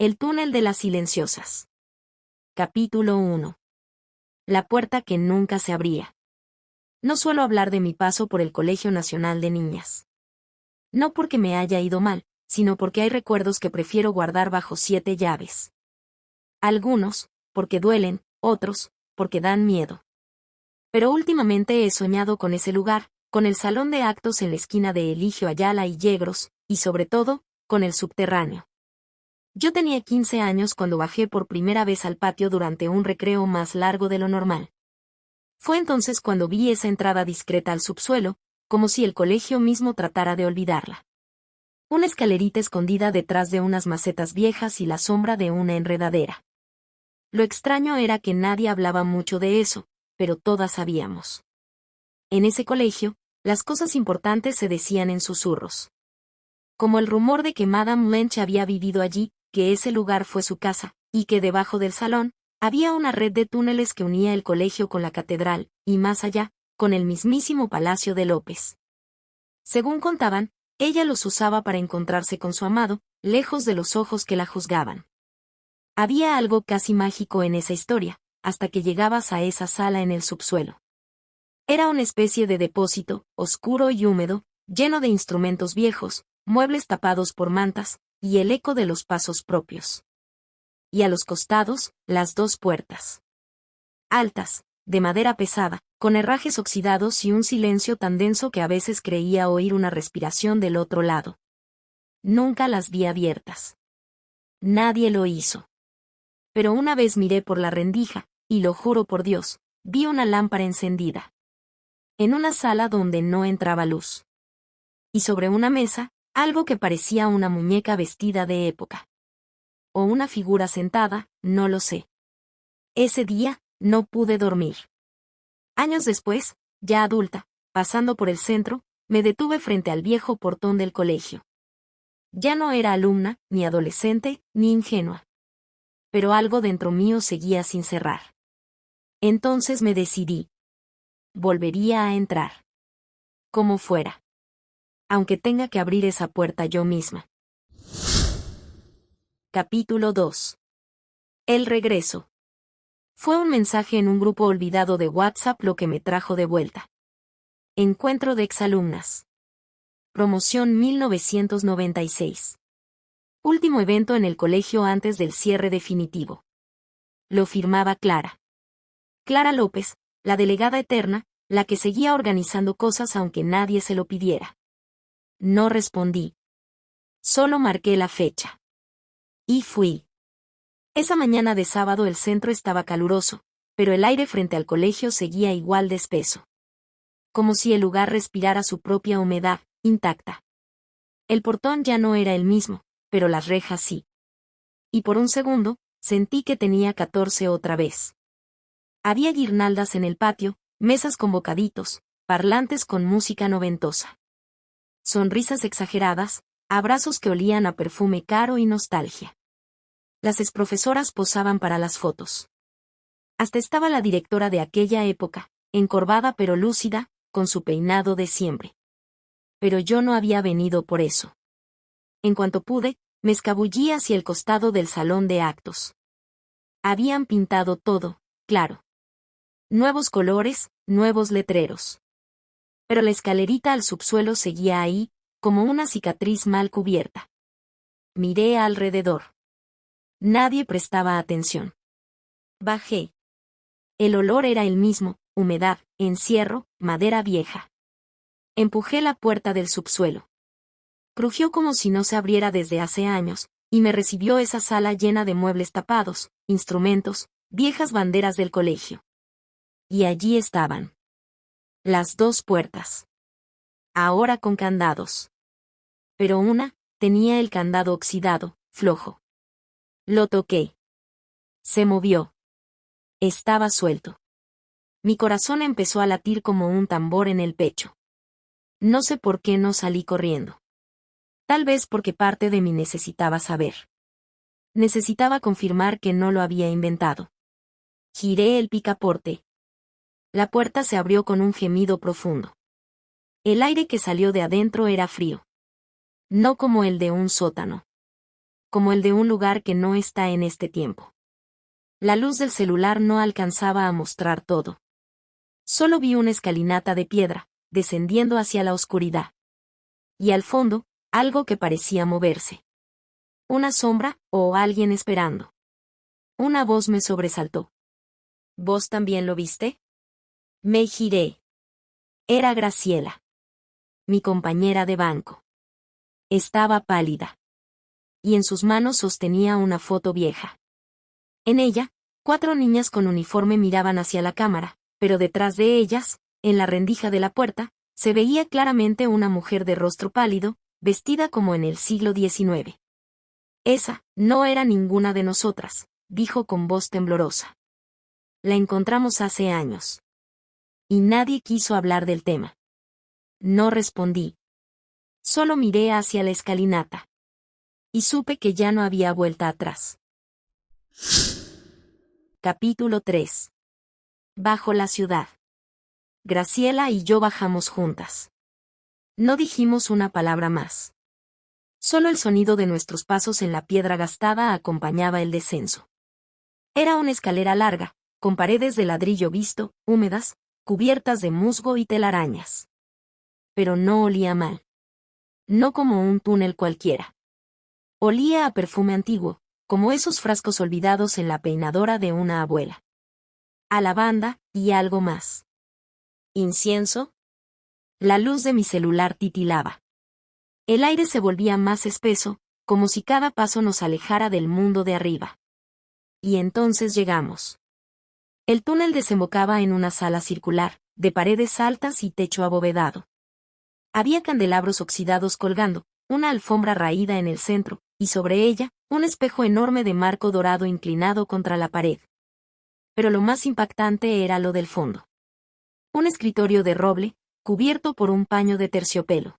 El túnel de las silenciosas. Capítulo 1. La puerta que nunca se abría. No suelo hablar de mi paso por el Colegio Nacional de Niñas. No porque me haya ido mal, sino porque hay recuerdos que prefiero guardar bajo 7 llaves. Algunos, porque duelen, otros, porque dan miedo. Pero últimamente he soñado con ese lugar, con el salón de actos en la esquina de Eligio Ayala y Yegros, y sobre todo, con el subterráneo. Yo tenía 15 años cuando bajé por primera vez al patio durante un recreo más largo de lo normal. Fue entonces cuando vi esa entrada discreta al subsuelo, como si el colegio mismo tratara de olvidarla. Una escalerita escondida detrás de unas macetas viejas y la sombra de una enredadera. Lo extraño era que nadie hablaba mucho de eso, pero todas sabíamos. En ese colegio, las cosas importantes se decían en susurros. Como el rumor de que Madame Lynch había vivido allí, que ese lugar fue su casa, y que debajo del salón, había una red de túneles que unía el colegio con la catedral, y más allá, con el mismísimo Palacio de López. Según contaban, ella los usaba para encontrarse con su amado, lejos de los ojos que la juzgaban. Había algo casi mágico en esa historia, hasta que llegabas a esa sala en el subsuelo. Era una especie de depósito, oscuro y húmedo, lleno de instrumentos viejos, muebles tapados por mantas, y el eco de los pasos propios. Y a los costados, las dos puertas. Altas, de madera pesada, con herrajes oxidados y un silencio tan denso que a veces creía oír una respiración del otro lado. Nunca las vi abiertas. Nadie lo hizo. Pero una vez miré por la rendija, y lo juro por Dios, vi una lámpara encendida. En una sala donde no entraba luz. Y sobre una mesa, algo que parecía una muñeca vestida de época. O una figura sentada, no lo sé. Ese día, no pude dormir. Años después, ya adulta, pasando por el centro, me detuve frente al viejo portón del colegio. Ya no era alumna, ni adolescente, ni ingenua. Pero algo dentro mío seguía sin cerrar. Entonces me decidí. Volvería a entrar. Como fuera. Aunque tenga que abrir esa puerta yo misma. Capítulo 2. El regreso. Fue un mensaje en un grupo olvidado de WhatsApp lo que me trajo de vuelta. Encuentro de exalumnas. Promoción 1996. Último evento en el colegio antes del cierre definitivo. Lo firmaba Clara. Clara López, la delegada eterna, la que seguía organizando cosas aunque nadie se lo pidiera. No respondí. Solo marqué la fecha. Y fui. Esa mañana de sábado el centro estaba caluroso, pero el aire frente al colegio seguía igual de espeso. Como si el lugar respirara su propia humedad, intacta. El portón ya no era el mismo, pero las rejas sí. Y por un segundo, sentí que tenía 14 otra vez. Había guirnaldas en el patio, mesas con bocaditos, parlantes con música noventosa. Sonrisas exageradas, abrazos que olían a perfume caro y nostalgia. Las exprofesoras posaban para las fotos. Hasta estaba la directora de aquella época, encorvada pero lúcida, con su peinado de siempre. Pero yo no había venido por eso. En cuanto pude, me escabullí hacia el costado del salón de actos. Habían pintado todo, claro. Nuevos colores, nuevos letreros. Pero la escalerita al subsuelo seguía ahí, como una cicatriz mal cubierta. Miré alrededor. Nadie prestaba atención. Bajé. El olor era el mismo, humedad, encierro, madera vieja. Empujé la puerta del subsuelo. Crujió como si no se abriera desde hace años, y me recibió esa sala llena de muebles tapados, instrumentos, viejas banderas del colegio. Y allí estaban. Las dos puertas. Ahora con candados. Pero una, tenía el candado oxidado, flojo. Lo toqué. Se movió. Estaba suelto. Mi corazón empezó a latir como un tambor en el pecho. No sé por qué no salí corriendo. Tal vez porque parte de mí necesitaba saber. Necesitaba confirmar que no lo había inventado. Giré el picaporte. La puerta se abrió con un gemido profundo. El aire que salió de adentro era frío. No como el de un sótano. como el de un lugar que no está en este tiempo. La luz del celular no alcanzaba a mostrar todo. Solo vi una escalinata de piedra, descendiendo hacia la oscuridad. Y al fondo, algo que parecía moverse. Una sombra, o alguien esperando. Una voz me sobresaltó. ¿Vos también lo viste? Me giré. Era Graciela. Mi compañera de banco. Estaba pálida. Y en sus manos sostenía una foto vieja. En ella, 4 niñas con uniforme miraban hacia la cámara, pero detrás de ellas, en la rendija de la puerta, se veía claramente una mujer de rostro pálido, vestida como en el siglo XIX. Esa no era ninguna de nosotras, dijo con voz temblorosa. La encontramos hace años. Y nadie quiso hablar del tema. No respondí. Solo miré hacia la escalinata. Y supe que ya no había vuelta atrás. Capítulo 3. Bajo la ciudad. Graciela y yo bajamos juntas. No dijimos una palabra más. Solo el sonido de nuestros pasos en la piedra gastada acompañaba el descenso. Era una escalera larga, con paredes de ladrillo visto, húmedas, cubiertas de musgo y telarañas. Pero no olía mal. No como un túnel cualquiera. Olía a perfume antiguo, como esos frascos olvidados en la peinadora de una abuela. A lavanda, y algo más. ¿Incienso? La luz de mi celular titilaba. El aire se volvía más espeso, como si cada paso nos alejara del mundo de arriba. Y entonces llegamos. El túnel desembocaba en una sala circular, de paredes altas y techo abovedado. Había candelabros oxidados colgando, una alfombra raída en el centro, y sobre ella, un espejo enorme de marco dorado inclinado contra la pared. Pero lo más impactante era lo del fondo. Un escritorio de roble, cubierto por un paño de terciopelo.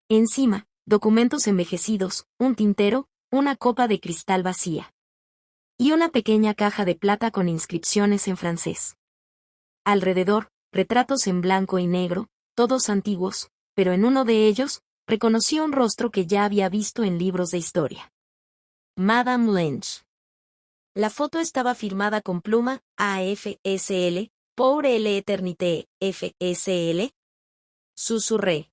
Encima, documentos envejecidos, un tintero, una copa de cristal vacía. Y una pequeña caja de plata con inscripciones en francés. Alrededor, retratos en blanco y negro, todos antiguos, pero en uno de ellos, reconocí un rostro que ya había visto en libros de historia. Madame Lynch. La foto estaba firmada con pluma, AFSL, pour l'éternité, FSL. Susurré.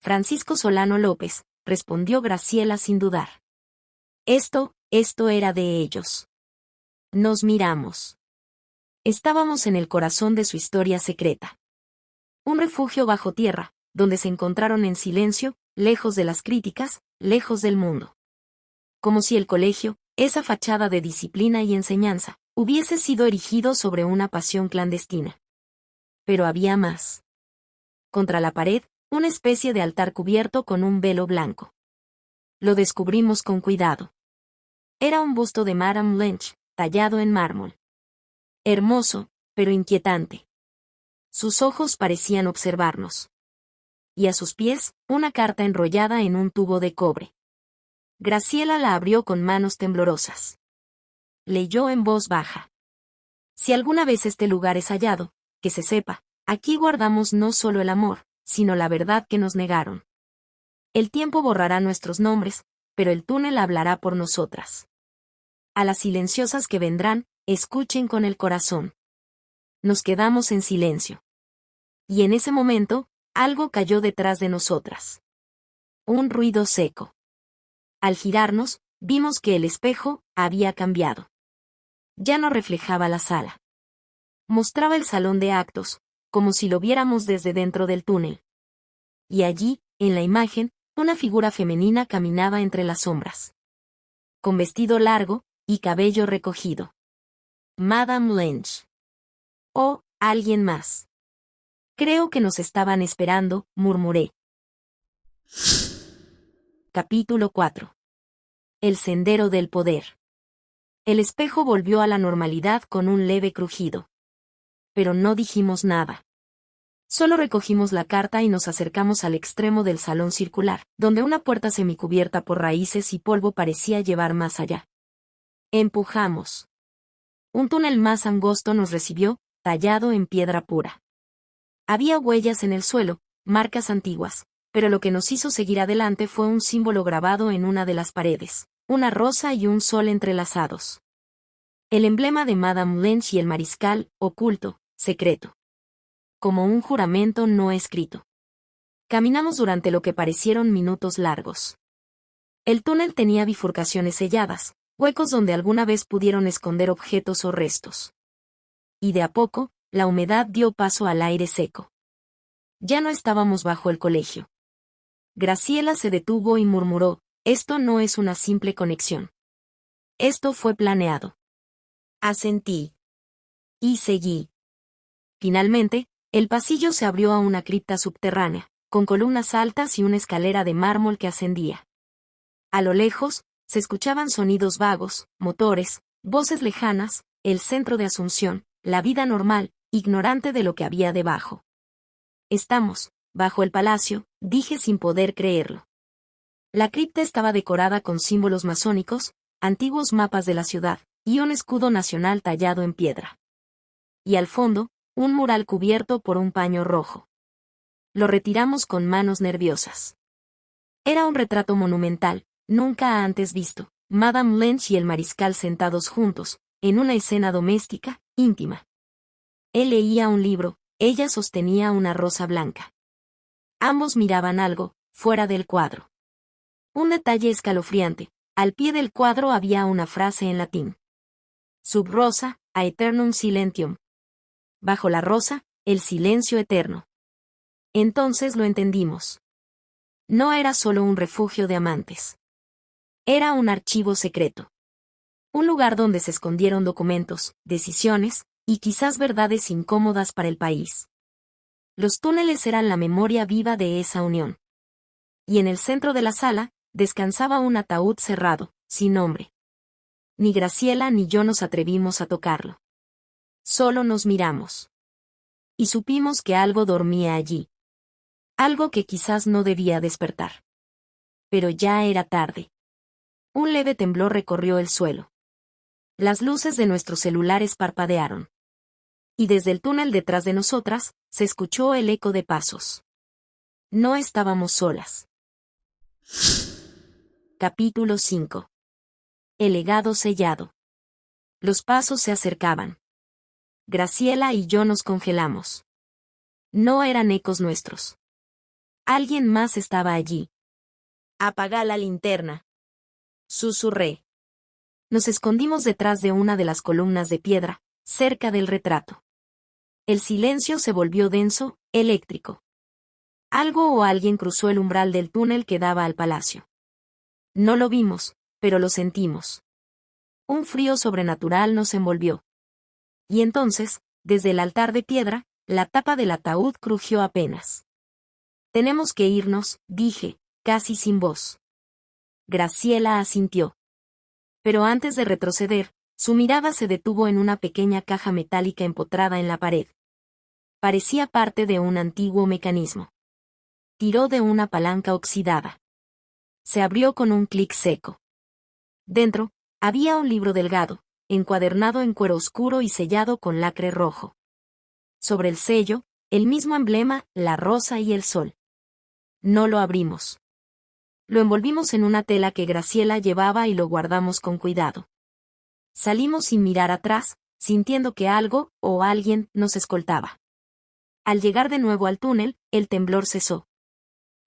Francisco Solano López, respondió Graciela sin dudar. Esto era de ellos. Nos miramos. Estábamos en el corazón de su historia secreta. Un refugio bajo tierra, donde se encontraron en silencio, lejos de las críticas, lejos del mundo. Como si el colegio, esa fachada de disciplina y enseñanza, hubiese sido erigido sobre una pasión clandestina. Pero había más. Contra la pared, una especie de altar cubierto con un velo blanco. Lo descubrimos con cuidado. Era un busto de Madame Lynch, tallado en mármol. Hermoso, pero inquietante. Sus ojos parecían observarnos. Y a sus pies, una carta enrollada en un tubo de cobre. Graciela la abrió con manos temblorosas. Leyó en voz baja. Si alguna vez este lugar es hallado, que se sepa, aquí guardamos no solo el amor, sino la verdad que nos negaron. El tiempo borrará nuestros nombres, pero el túnel hablará por nosotras. A las silenciosas que vendrán, escuchen con el corazón. Nos quedamos en silencio. Y en ese momento, algo cayó detrás de nosotras. Un ruido seco. Al girarnos, vimos que el espejo había cambiado. Ya no reflejaba la sala. Mostraba el salón de actos, como si lo viéramos desde dentro del túnel. Y allí, en la imagen, una figura femenina caminaba entre las sombras. Con vestido largo, y cabello recogido. Madame Lynch. Oh, alguien más. Creo que nos estaban esperando, murmuré. Capítulo 4. El sendero del poder. El espejo volvió a la normalidad con un leve crujido. Pero no dijimos nada. Solo recogimos la carta y nos acercamos al extremo del salón circular, donde una puerta semicubierta por raíces y polvo parecía llevar más allá. Empujamos. Un túnel más angosto nos recibió, tallado en piedra pura. Había huellas en el suelo, marcas antiguas, pero lo que nos hizo seguir adelante fue un símbolo grabado en una de las paredes. una rosa y un sol entrelazados. El emblema de Madame Lynch y el mariscal, oculto, secreto. Como un juramento no escrito. Caminamos durante lo que parecieron minutos largos. El túnel tenía bifurcaciones selladas, huecos donde alguna vez pudieron esconder objetos o restos. Y de a poco, la humedad dio paso al aire seco. Ya no estábamos bajo el colegio. Graciela se detuvo y murmuró, esto no es una simple conexión. Esto fue planeado. Asentí. Y seguí. Finalmente, el pasillo se abrió a una cripta subterránea, con columnas altas y una escalera de mármol que ascendía. A lo lejos, se escuchaban sonidos vagos, motores, voces lejanas, el centro de Asunción, la vida normal, ignorante de lo que había debajo. Estamos, bajo el palacio, dije sin poder creerlo. La cripta estaba decorada con símbolos masónicos, antiguos mapas de la ciudad, y un escudo nacional tallado en piedra. Y al fondo, un mural cubierto por un paño rojo. Lo retiramos con manos nerviosas. Era un retrato monumental, nunca antes visto, Madame Lynch y el mariscal sentados juntos, en una escena doméstica, íntima. Él leía un libro, ella sostenía una rosa blanca. Ambos miraban algo, fuera del cuadro. Un detalle escalofriante, al pie del cuadro había una frase en latín. Sub rosa, aeternum silentium. Bajo la rosa, el silencio eterno. Entonces lo entendimos. No era solo un refugio de amantes. Era un archivo secreto. Un lugar donde se escondieron documentos, decisiones, y quizás verdades incómodas para el país. Los túneles eran la memoria viva de esa unión. Y en el centro de la sala, descansaba un ataúd cerrado, sin nombre. Ni Graciela ni yo nos atrevimos a tocarlo. Solo nos miramos. Y supimos que algo dormía allí. Algo que quizás no debía despertar. Pero ya era tarde. Un leve temblor recorrió el suelo. Las luces de nuestros celulares parpadearon. Y desde el túnel detrás de nosotras, se escuchó el eco de pasos. No estábamos solas. Capítulo 5. El legado sellado. Los pasos se acercaban. Graciela y yo nos congelamos. No eran ecos nuestros. Alguien más estaba allí. Apaga la linterna. Susurré. Nos escondimos detrás de una de las columnas de piedra, cerca del retrato. El silencio se volvió denso, eléctrico. Algo o alguien cruzó el umbral del túnel que daba al palacio. No lo vimos, pero lo sentimos. Un frío sobrenatural nos envolvió. Y entonces, desde el altar de piedra, la tapa del ataúd crujió apenas. Tenemos que irnos, dije, casi sin voz. Graciela asintió. Pero antes de retroceder, su mirada se detuvo en una pequeña caja metálica empotrada en la pared. Parecía parte de un antiguo mecanismo. Tiró de una palanca oxidada. Se abrió con un clic seco. Dentro, había un libro delgado, encuadernado en cuero oscuro y sellado con lacre rojo. Sobre el sello, el mismo emblema, la rosa y el sol. No lo abrimos. Lo envolvimos en una tela que Graciela llevaba y lo guardamos con cuidado. Salimos sin mirar atrás, sintiendo que algo, o alguien, nos escoltaba. Al llegar de nuevo al túnel, el temblor cesó.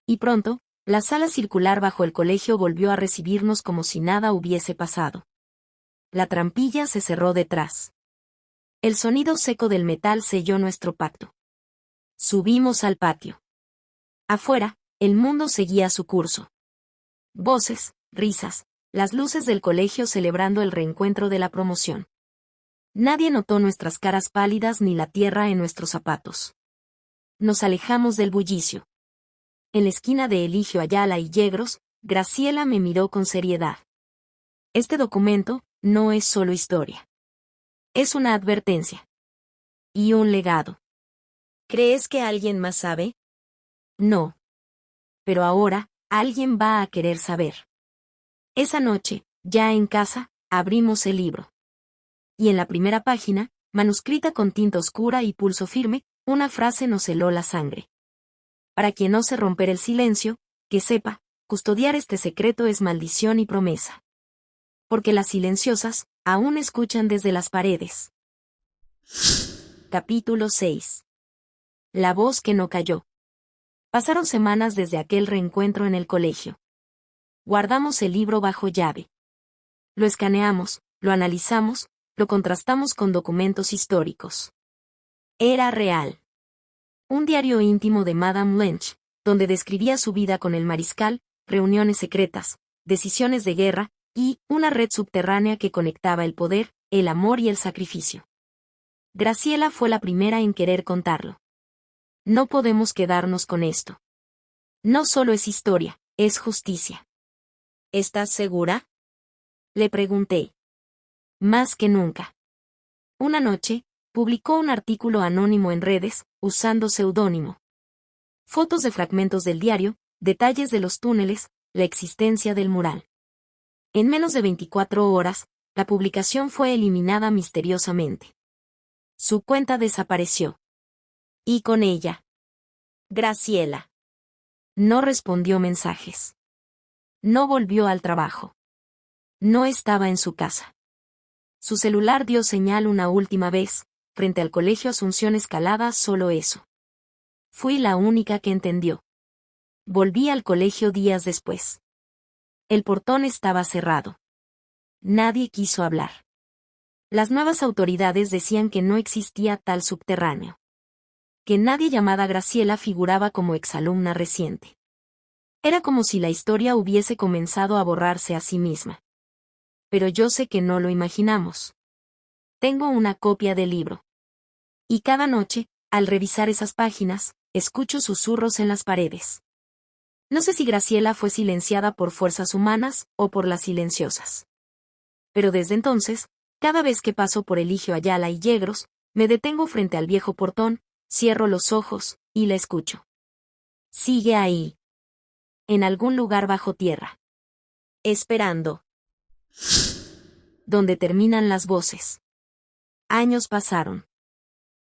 Y pronto, la sala circular bajo el colegio volvió a recibirnos como si nada hubiese pasado. La trampilla se cerró detrás. El sonido seco del metal selló nuestro pacto. Subimos al patio. Afuera, el mundo seguía su curso. Voces, risas, las luces del colegio celebrando el reencuentro de la promoción. Nadie notó nuestras caras pálidas ni la tierra en nuestros zapatos. Nos alejamos del bullicio. En la esquina de Eligio Ayala y Yegros, Graciela me miró con seriedad. Este documento no es solo historia. Es una advertencia. Y un legado. ¿Crees que alguien más sabe? No. Pero ahora, alguien va a querer saber. Esa noche, ya en casa, abrimos el libro. Y en la primera página, manuscrita con tinta oscura y pulso firme, una frase nos heló la sangre. Para quien ose romper el silencio, que sepa, custodiar este secreto es maldición y promesa. Porque las silenciosas aún escuchan desde las paredes. Capítulo 6. La voz que no cayó. Pasaron semanas desde aquel reencuentro en el colegio. Guardamos el libro bajo llave. Lo escaneamos, lo analizamos, lo contrastamos con documentos históricos. Era real. Un diario íntimo de Madame Lynch, donde describía su vida con el mariscal, reuniones secretas, decisiones de guerra, y una red subterránea que conectaba el poder, el amor y el sacrificio. Graciela fue la primera en querer contarlo. No podemos quedarnos con esto. No solo es historia, es justicia. ¿Estás segura? Le pregunté. Más que nunca. Una noche, publicó un artículo anónimo en redes, usando seudónimo. Fotos de fragmentos del diario, detalles de los túneles, la existencia del mural. En menos de 24 horas, la publicación fue eliminada misteriosamente. Su cuenta desapareció. Y con ella. Graciela. No respondió mensajes. No volvió al trabajo. No estaba en su casa. Su celular dio señal una última vez, frente al colegio Asunción Escalada, solo eso. Fui la única que entendió. Volví al colegio días después. El portón estaba cerrado. Nadie quiso hablar. Las nuevas autoridades decían que no existía tal subterráneo. Que nadie llamada Graciela figuraba como exalumna reciente. Era como si la historia hubiese comenzado a borrarse a sí misma. Pero yo sé que no lo imaginamos. Tengo una copia del libro. Y cada noche, al revisar esas páginas, escucho susurros en las paredes. No sé si Graciela fue silenciada por fuerzas humanas o por las silenciosas. Pero desde entonces, cada vez que paso por Eligio Ayala y Yegros, me detengo frente al viejo portón, cierro los ojos, y la escucho. Sigue ahí. En algún lugar bajo tierra. Esperando. Donde terminan las voces. Años pasaron.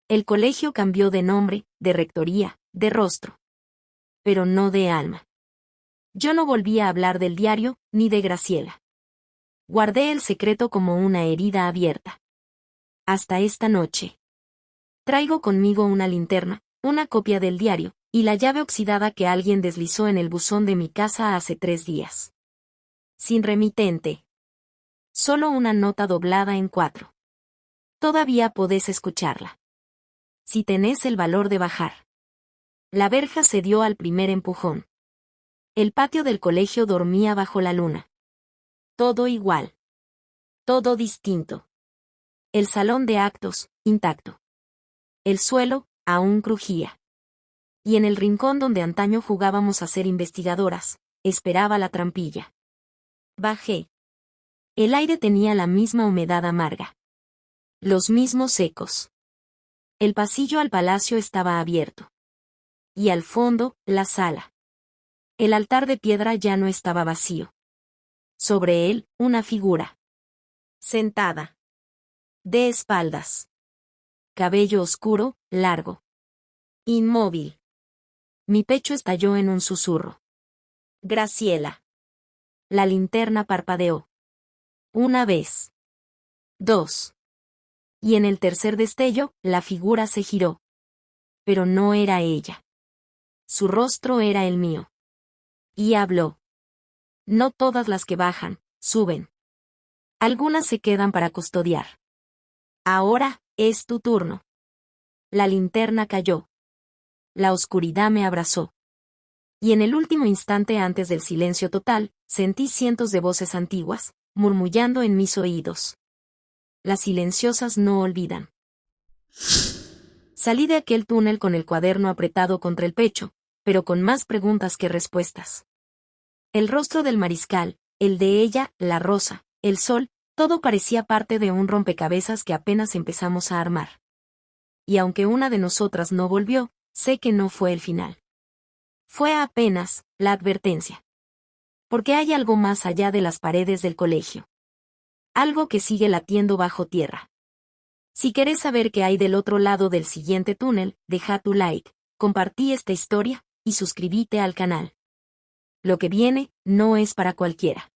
El colegio cambió de nombre, de rectoría, de rostro. Pero no de alma. Yo no volví a hablar del diario, ni de Graciela. Guardé el secreto como una herida abierta. Hasta esta noche. Traigo conmigo una linterna, una copia del diario, y la llave oxidada que alguien deslizó en el buzón de mi casa hace 3 días. Sin remitente. Solo una nota doblada en 4. Todavía podés escucharla. Si tenés el valor de bajar. La verja cedió al primer empujón. El patio del colegio dormía bajo la luna. Todo igual. Todo distinto. El salón de actos, intacto. El suelo, aún crujía. Y en el rincón donde antaño jugábamos a ser investigadoras, esperaba la trampilla. Bajé. El aire tenía la misma humedad amarga. Los mismos ecos. El pasillo al palacio estaba abierto. Y al fondo, la sala. El altar de piedra ya no estaba vacío. Sobre él, una figura. Sentada. De espaldas. Cabello oscuro, largo. Inmóvil. Mi pecho estalló en un susurro. Graciela. La linterna parpadeó. Una vez. 2. Y en el tercer destello, la figura se giró. Pero no era ella. Su rostro era el mío. Y habló. No todas las que bajan, suben. Algunas se quedan para custodiar. Ahora, es tu turno. La linterna cayó. La oscuridad me abrazó. Y en el último instante antes del silencio total, sentí cientos de voces antiguas, murmullando en mis oídos. Las silenciosas no olvidan. Salí de aquel túnel con el cuaderno apretado contra el pecho, pero con más preguntas que respuestas. El rostro del mariscal, el de ella, la rosa, el sol, todo parecía parte de un rompecabezas que apenas empezamos a armar. Y aunque una de nosotras no volvió, sé que no fue el final. Fue apenas la advertencia. Porque hay algo más allá de las paredes del colegio. Algo que sigue latiendo bajo tierra. Si querés saber qué hay del otro lado del siguiente túnel, deja tu like, compartí esta historia, y suscríbete al canal. Lo que viene, no es para cualquiera.